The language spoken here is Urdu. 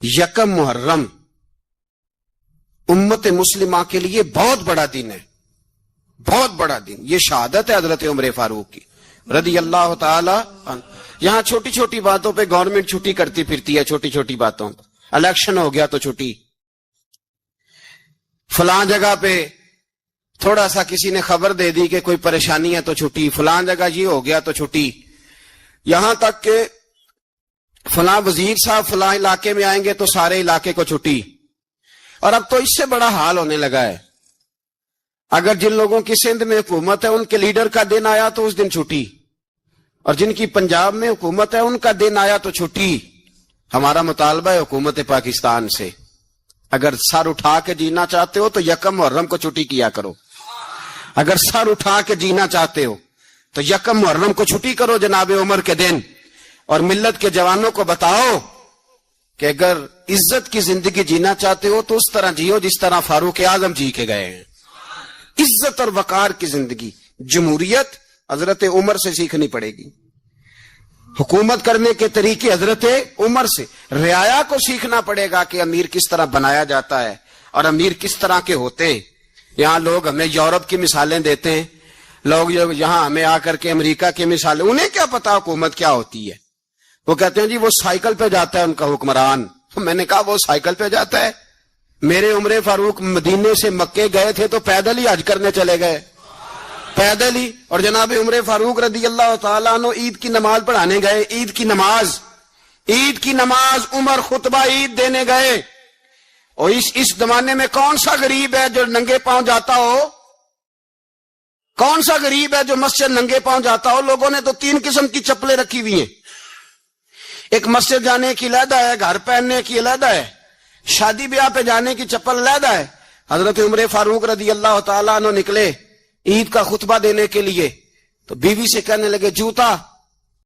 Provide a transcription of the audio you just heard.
یکم محرم امت مسلمہ کے لیے بہت بڑا دن ہے، بہت بڑا دن. یہ شہادت ہے حضرت عمر فاروق کی رضی اللہ تعالی عنہ. یہاں چھوٹی چھوٹی باتوں پہ گورنمنٹ چھٹی کرتی پھرتی ہے، چھوٹی چھوٹی باتوں پہ. الیکشن ہو گیا تو چھٹی، فلاں جگہ پہ تھوڑا سا کسی نے خبر دے دی کہ کوئی پریشانی ہے تو چھٹی، فلاں جگہ یہ ہو گیا تو چھٹی. یہاں تک کہ فلاں وزیر صاحب فلاں علاقے میں آئیں گے تو سارے علاقے کو چھٹی. اور اب تو اس سے بڑا حال ہونے لگا ہے، اگر جن لوگوں کی سندھ میں حکومت ہے ان کے لیڈر کا دن آیا تو اس دن چھٹی، اور جن کی پنجاب میں حکومت ہے ان کا دن آیا تو چھٹی. ہمارا مطالبہ ہے حکومت پاکستان سے، اگر سر اٹھا کے جینا چاہتے ہو تو یکم محرم کو چھٹی کیا کرو. اگر سر اٹھا کے جینا چاہتے ہو تو یکم محرم کو چھٹی کرو جناب عمر کے دن. اور ملت کے جوانوں کو بتاؤ کہ اگر عزت کی زندگی جینا چاہتے ہو تو اس طرح جیو جس طرح فاروق اعظم جی کے گئے ہیں. عزت اور وقار کی زندگی. جمہوریت حضرت عمر سے سیکھنی پڑے گی، حکومت کرنے کے طریقے حضرت عمر سے. رعایا کو سیکھنا پڑے گا کہ امیر کس طرح بنایا جاتا ہے اور امیر کس طرح کے ہوتے ہیں. یہاں لوگ ہمیں یورپ کی مثالیں دیتے ہیں، لوگ یہاں ہمیں آ کر کے امریکہ کی مثالیں، انہیں کیا پتا حکومت کیا ہوتی ہے. وہ کہتے ہیں جی وہ سائیکل پہ جاتا ہے ان کا حکمران. میں نے کہا وہ سائیکل پہ جاتا ہے؟ میرے عمر فاروق مدینے سے مکے گئے تھے تو پیدل ہی حج کرنے چلے گئے، پیدل ہی. اور جناب عمر فاروق رضی اللہ تعالیٰ عنہ عید کی نماز پڑھانے گئے. عید کی نماز عمر خطبہ عید دینے گئے. اور اس زمانے میں کون سا غریب ہے جو ننگے پاؤں جاتا ہو؟ کون سا غریب ہے جو مسجد ننگے پاؤں جاتا ہو؟ لوگوں نے تو 3 قسم کی چپلیں رکھی ہوئی ہیں. ایک مسجد جانے کی علیحدہ ہے، گھر پہننے کی علیحدہ ہے، شادی بیاہ پہ جانے کی چپل علیحدہ ہے. حضرت عمر فاروق رضی اللہ تعالیٰ عنہ نکلے عید کا خطبہ دینے کے لیے تو بیوی سے کہنے لگے جوتا